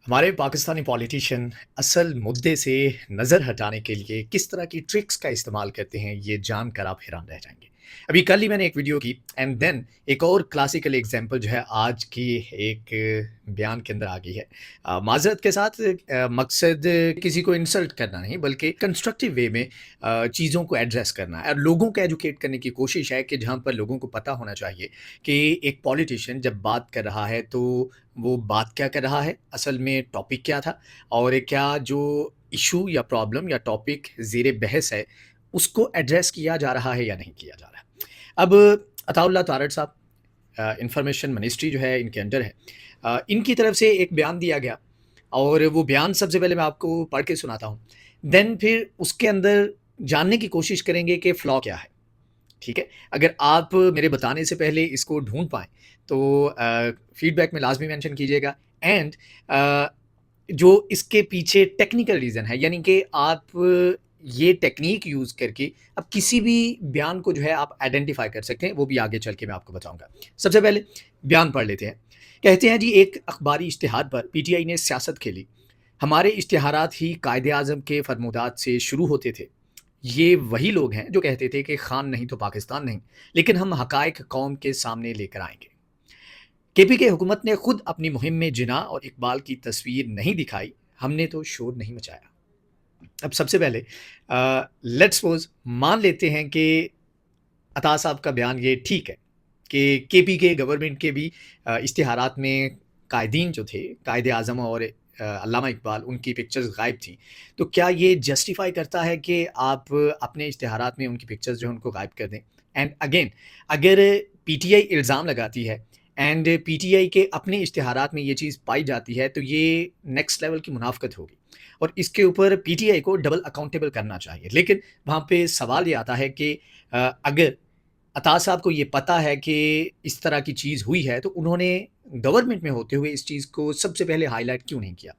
हमारे पाकिस्तानी पॉलिटिशियन असल मुद्दे से नज़र हटाने के लिए किस तरह की ट्रिक्स का इस्तेमाल करते हैं, ये जानकर आप हैरान रह जाएँगे। अभी कल ही मैंने एक वीडियो की एंड देन एक और क्लासिकल एग्ज़ाम्पल जो है आज की एक बयान के अंदर आ गई है। माज़रत के साथ मकसद किसी को इंसल्ट करना नहीं बल्कि कंस्ट्रक्टिव वे में चीज़ों को एड्रेस करना है और लोगों को एजुकेट करने की कोशिश है कि जहाँ पर लोगों को पता होना चाहिए कि एक पॉलिटिशियन जब बात कर रहा है तो वो बात क्या कर रहा है, असल में टॉपिक क्या था और क्या जो इश्यू या प्रॉब्लम या टॉपिक ज़ेरे बहस है, उसको एड्रेस किया जा रहा है या नहीं किया जा रहा है। अब अताउल्लाह तारड़ साहब इंफॉर्मेशन मिनिस्ट्री जो है इनके अंडर है। इनकी तरफ से एक बयान दिया गया और वो बयान सबसे पहले मैं आपको पढ़ के सुनाता हूँ। देन फिर उसके अंदर जानने की कोशिश करेंगे कि फ्लॉ क्या है। ठीक है? अगर आप मेरे बताने से पहले इसको ढूँढ पाएँ, तो फीडबैक में लाज़मी मेंशन कीजिएगा एंड अ, जो इसके पीछे टेक्निकल रीज़न है, यानी कि आप ये टेक्नीक यूज़ करके अब किसी भी बयान को जो है आप आइडेंटिफ़ाई कर सकते हैं, वो भी आगे चल के मैं आपको बताऊँगा। सबसे पहले बयान पढ़ लेते हैं। कहते हैं जी, एक अखबारी इश्तिहार पर पीटीआई ने सियासत खेली। हमारे इश्तिहारात ही कायदे-आज़म के फरमूदात से शुरू होते थे। ये वही लोग हैं जो कहते थे कि खान नहीं तो पाकिस्तान नहीं, लेकिन हम हकायक कौम के सामने लेकर आएंगे। केपी के हुकूमत ने खुद अपनी मुहिम में जिना और इकबाल की तस्वीर नहीं दिखाई, हमने तो शोर नहीं मचाया। अब सबसे पहले लेट्स सपोज मान लेते हैं कि अता साहब का बयान ये ठीक है कि केपी के गवर्नमेंट के भी इश्तिहारात में कायदीन जो थे, कायदे आज़म और अल्लामा इकबाल, उनकी पिक्चर्स गायब थी। तो क्या ये जस्टिफ़ाई करता है कि आप अपने इश्तिहारात में उनकी पिक्चर्स जो है उनको गायब कर दें? एंड अगेन अगर पीटीआई इल्ज़ाम लगाती है एंड पीटीआई के अपने इश्तिहारात में ये चीज़ पाई जाती है, तो ये नेक्स्ट लेवल की मुनाफ़कत होगी और इसके ऊपर पीटीआई को डबल अकाउंटेबल करना चाहिए। लेकिन वहाँ पे सवाल ये आता है कि अगर अता साहब को ये पता है कि इस तरह की चीज़ हुई है, तो उन्होंने गवर्नमेंट में होते हुए इस चीज़ को सबसे पहले हाइलाइट क्यों नहीं किया?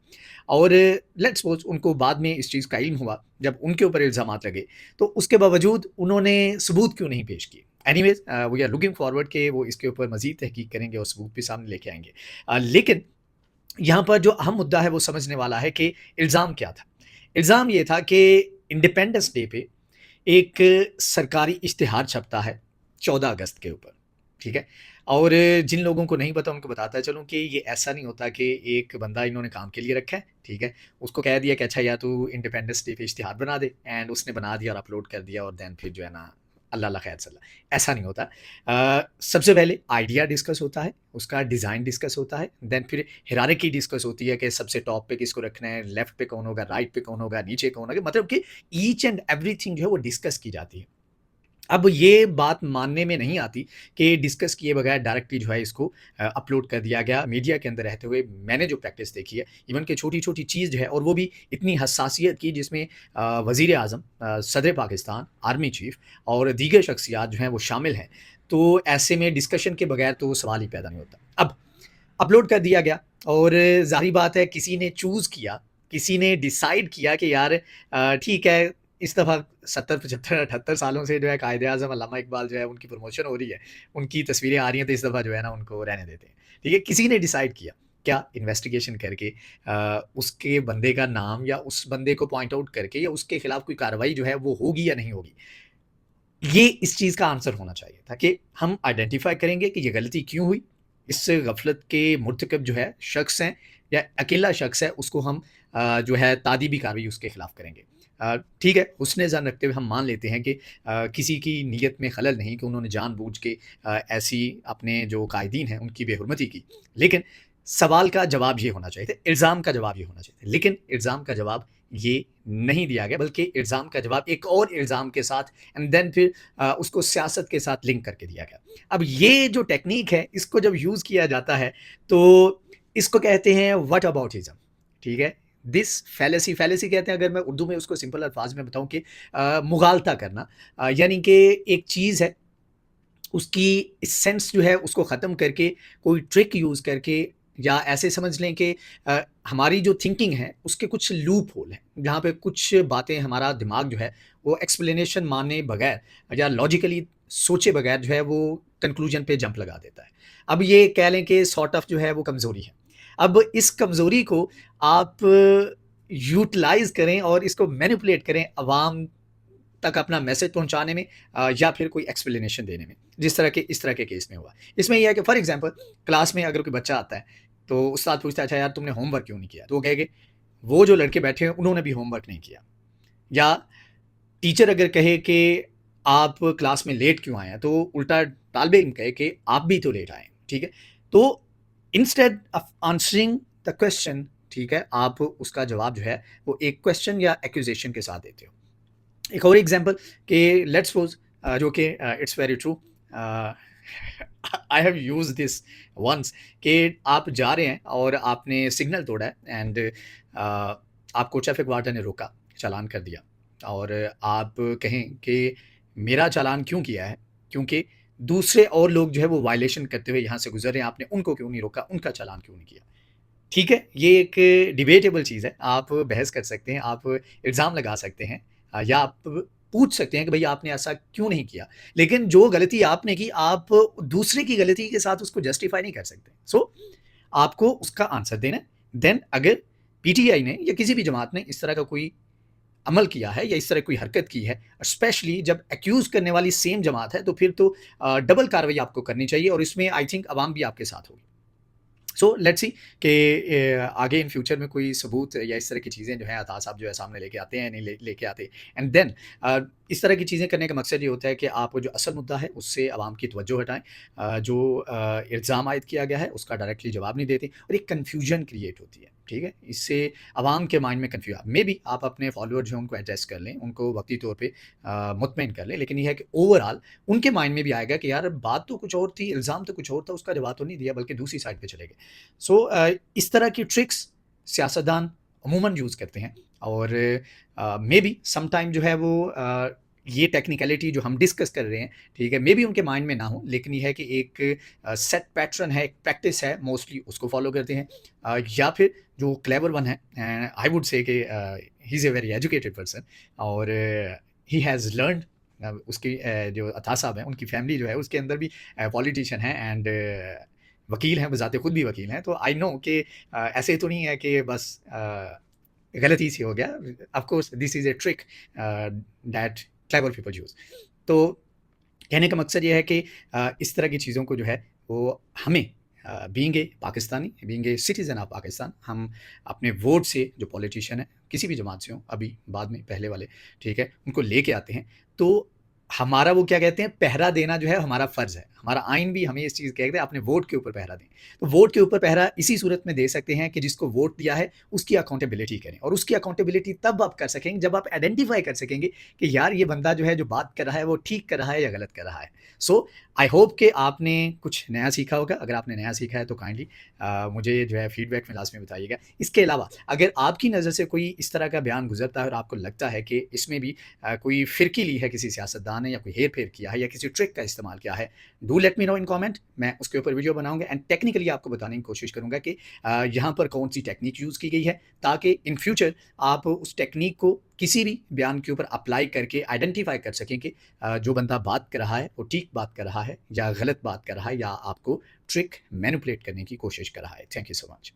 और लेट्स सपोज़ उनको बाद में इस चीज़ का इल्म हुआ, जब उनके ऊपर इल्ज़ामात लगे, तो उसके बावजूद उन्होंने सबूत क्यों नहीं पेश किए? Anyways we are looking forward कि वो इसके ऊपर मज़ीद तहकीक करेंगे और सबूत भी सामने लेके आएँगे। लेकिन यहाँ पर जो अहम मुद्दा है वो समझने वाला है कि इल्ज़ाम क्या था? इल्ज़ाम ये था कि इंडिपेंडेंस डे पे एक सरकारी इश्तिहार छपता है 14 अगस्त के ऊपर, ठीक है? और जिन लोगों को नहीं पता उनको बताता चलूँ कि ये ऐसा नहीं होता कि एक बंदा इन्होंने काम के लिए रखा है, ठीक है? उसको कह दिया कि अच्छा यार तू इंडिपेंडेंस डे पे इश्तिहार बना दे एंड उसने बना दिया और अपलोड कर दिया और देन फिर जो है ना अल्लाह ला खैर सल्ला, ऐसा नहीं होता। सबसे पहले आइडिया डिस्कस होता है, उसका डिज़ाइन डिस्कस होता है, देन फिर हायरार्की डिस्कस होती है कि सबसे टॉप पे किसको रखना है, लेफ्ट पे कौन होगा, राइट पे कौन होगा, नीचे कौन होगा, मतलब कि ईच एंड एवरीथिंग जो है वो डिस्कस की जाती है। अब ये बात मानने में नहीं आती कि डिस्कस किए बगैर डायरेक्टली जो है इसको अपलोड कर दिया गया मीडिया के अंदर रहते हुए। मैंने जो प्रैक्टिस देखी है, इवन कि छोटी-छोटी चीज़ जो है और वो भी इतनी हसासियत की जिसमें वज़ीर आज़म, सदर पाकिस्तान, आर्मी चीफ़ और दीगर शख्सियात जो हैं वो शामिल हैं। तो ऐसे में डिस्कशन के बगैर तो सवाल ही पैदा नहीं होता। अब अपलोड कर दिया गया और ज़ाहिर बात है किसी ने चूज़ किया, किसी ने डिसाइड किया कि यार ठीक है, इस दफ़ा 70, 75, 78 सालों से जो है कायदे-आज़म अल्लामा इकबाल जो है उनकी प्रमोशन हो रही है, उनकी तस्वीरें आ रही हैं तो इस दफ़ा जो है ना उनको रहने देते हैं। ठीक है? किसी ने डिसाइड किया, क्या इन्वेस्टिगेशन करके उसके बंदे का नाम या उस बंदे को पॉइंट आउट करके या उसके खिलाफ कोई कार्रवाई जो है वो होगी या नहीं होगी। ये इस चीज़ का आंसर होना चाहिए था कि हम आइडेंटिफ़ाई करेंगे कि ये गलती क्यों हुई, इस गफ़लत के मुर्तकब जो है शख़्स हैं या अकेला शख़्स है उसको हम जो है तादीबी कार्रवाई उसके खिलाफ करेंगे। ठीक है, हुस्न-ए-ज़न रखते हुए हम मान लेते हैं कि किसी की नीयत में खलल नहीं कि उन्होंने जानबूझ के ऐसी अपने जो कायदीन हैं उनकी बेहुरमती की। लेकिन सवाल का जवाब ये होना चाहिए था, इल्ज़ाम का जवाब ये होना चाहिए था। लेकिन इल्ज़ाम का जवाब ये नहीं दिया गया बल्कि इल्ज़ाम का जवाब एक और इल्ज़ाम के साथ एंड देन फिर उसको सियासत के साथ लिंक करके दिया गया। अब ये जो टेक्नीक है इसको जब यूज़ किया जाता है तो इसको कहते हैं व्हाटअबाउटिज़्म, ठीक है? दिस फैलेसी फैलेसी कहते हैं, अगर मैं उर्दू में उसको सिंपल अल्फाज में बताऊँ कि मुग़ालता करना, यानी कि एक चीज़ है उसकी एसेंस जो है उसको ख़त्म करके कोई ट्रिक यूज़ करके या ऐसे समझ लें कि हमारी जो थिंकिंग है उसके कुछ लूप होल हैं जहाँ पे कुछ बातें हमारा दिमाग जो है वो एक्सप्लेनेशन माने बगैर या लॉजिकली सोचे बगैर जो है वो कंक्लूजन पे जंप लगा देता है। अब ये कह लें कि सॉर्ट ऑफ जो है वो कमज़ोरी है। اب اس کمزوری کو آپ یوٹیلائز کریں اور اس کو مینیپولیٹ کریں عوام تک اپنا میسج پہنچانے میں یا پھر کوئی ایکسپلینیشن دینے میں، جس طرح کے اس طرح کے کیس میں ہوا. اس میں یہ ہے کہ فار ایگزامپل کلاس میں اگر کوئی بچہ آتا ہے تو استاد پوچھتا ہے اچھا یار تم نے ہوم ورک کیوں نہیں کیا، تو وہ کہے گے وہ جو لڑکے بیٹھے ہیں انہوں نے بھی ہوم ورک نہیں کیا. یا ٹیچر اگر کہے کہ آپ کلاس میں لیٹ کیوں آئے ہیں تو الٹا طالب علم کہے کہ آپ بھی تو لیٹ آئے ہیں. ٹھیک ہے، تو instead of answering the question, ٹھیک ہے، آپ اس کا جواب جو ہے وہ ایک کوشچن یا ایکوزیشن کے ساتھ دیتے ہو. ایک اور ایگزامپل کہ لیٹس سپوز جو کہ it's very true, I have use this once, کہ آپ جا رہے ہیں اور آپ نے سگنل توڑا ہے اینڈ آپ کو ٹریفک وارڈن نے روکا، چالان کر دیا، اور آپ کہیں کہ میرا چالان کیوں کیا ہے، کیونکہ دوسرے اور لوگ جو ہے وہ وائلیشن کرتے ہوئے یہاں سے گزر رہے ہیں، آپ نے ان کو کیوں نہیں روکا، ان کا چالان کیوں نہیں کیا. ٹھیک ہے، یہ ایک ڈیبیٹیبل چیز ہے، آپ بحث کر سکتے ہیں، آپ الزام لگا سکتے ہیں، یا آپ پوچھ سکتے ہیں کہ بھئی آپ نے ایسا کیوں نہیں کیا، لیکن جو غلطی آپ نے کی آپ دوسرے کی غلطی کے ساتھ اس کو جسٹیفائی نہیں کر سکتے. سو آپ کو اس کا آنسر دینا ہے. دین اگر پی ٹی آئی نے یا کسی بھی جماعت نے اس طرح کا کوئی عمل کیا ہے یا اس طرح کوئی حرکت کی ہے، اسپیشلی جب ایکیوز کرنے والی سیم جماعت ہے، تو پھر تو ڈبل کارروائی آپ کو کرنی چاہیے، اور اس میں آئی تھنک عوام بھی آپ کے ساتھ ہوگی. سو لیٹ سی کہ آگے ان فیوچر میں کوئی ثبوت یا اس طرح کی چیزیں جو ہیں عطا صاحب جو ہے سامنے لے کے آتے ہیں، نہیں لے کے آتے. اینڈ دین اس طرح کی چیزیں کرنے کا مقصد یہ ہوتا ہے کہ آپ جو اصل مدعا ہے اس سے عوام کی توجہ ہٹائیں، جو الزام عائد کیا گیا ہے اس کا ڈائریکٹلی جواب نہیں دیتے، اور ایک کنفیوژن کریٹ ہوتی ہے. ٹھیک ہے، اس سے عوام کے مائنڈ میں کنفیوژن، مے بی آپ اپنے فالوور جو ہیں ان کو ایڈریس کر لیں، ان کو وقتی طور پہ مطمئن کر لیں، لیکن یہ ہے کہ اوور آل ان کے مائنڈ میں بھی آئے گا کہ یار بات تو کچھ اور تھی، الزام تو کچھ اور تھا، اس کا جواب تو نہیں دیا بلکہ دوسری سائڈ پہ چلے گئے. سو اس طرح کی ٹرکس سیاستدان عموماً یوز کرتے ہیں، اور مے بی سم ٹائم جو ہے وہ یہ ٹیکنیکلٹی جو ہم ڈسکس کر رہے ہیں، ٹھیک ہے، مے بی ان کے مائنڈ میں نہ ہو، لیکن یہ ہے کہ ایک سیٹ پیٹرن ہے، ایک پریکٹس ہے، موسٹلی اس کو فالو کرتے ہیں. یا پھر جو کلیور ون ہے، آئی ووڈ سے کہ ہی از اے ویری ایجوکیٹڈ پرسن، اور ہی ہیز لرنڈ. اس کی جو عطا صاحب ہیں ان کی فیملی جو ہے اس کے اندر بھی پولیٹیشین ہیں، اینڈ وکیل ہیں، بذات خود بھی وکیل ہیں. تو آئی نو کہ ایسے تو نہیں ہے کہ بس غلطی سے ہو گیا. Of course this is a trick that clever people use. تو کہنے کا مقصد یہ ہے کہ اس طرح کی چیزوں کو جو ہے وہ ہمیں being a Pakistani, being a citizen of Pakistan, ہم اپنے ووٹ سے جو پولیٹیشین ہیں کسی بھی جماعت سے ہوں، ابھی بعد میں پہلے والے، ٹھیک ہے، ان کو لے کے آتے ہیں. تو ہمارا وہ کیا کہتے ہیں پہرا دینا جو ہے ہمارا فرض ہے. ہمارا آئین بھی ہمیں اس چیز کہتے ہیں اپنے ووٹ کے اوپر پہرا دیں. تو ووٹ کے اوپر پہرا اسی صورت میں دے سکتے ہیں کہ جس کو ووٹ دیا ہے اس کی اکاؤنٹیبلٹی کریں، اور اس کی اکاؤنٹیبلٹی تب آپ کر سکیں گے جب آپ آئیڈینٹیفائی کر سکیں گے کہ یار یہ بندہ جو ہے جو بات کر رہا ہے وہ ٹھیک کر رہا ہے یا غلط کر رہا ہے. سو آئی ہوپ کہ آپ نے کچھ نیا سیکھا ہوگا. اگر آپ نے نیا سیکھا ہے تو کائنڈلی مجھے جو ہے فیڈ بیک میں لازمی بتائیے گا. اس کے علاوہ اگر آپ کی نظر سے کوئی اس طرح کا بیان گزرتا ہے اور آپ کو لگتا ہے کہ اس میں بھی کوئی فرقی لی ہے کسی سیاستدان نے، یا کوئی ہیر پھیر کیا ہے، یا کسی ٹرک کا استعمال کیا ہے، do let me know in comment. میں اس کے اوپر ویڈیو بناؤں گا اینڈ ٹیکنیکلی آپ کو بتانے کی کوشش کروں گا کہ یہاں پر کون سی ٹیکنیک یوز کی گئی ہے، تاکہ ان فیوچر آپ اس ٹیکنیک کو کسی بھی بیان کے اوپر اپلائی کر کے آئیڈینٹیفائی کر سکیں کہ جو بندہ بات کر رہا ہے وہ ٹھیک بات کر رہا ہے یا غلط بات کر رہا ہے، یا آپ کو ٹرک مینیپولیٹ کرنے کی کوشش کر رہا ہے. Thank you so much.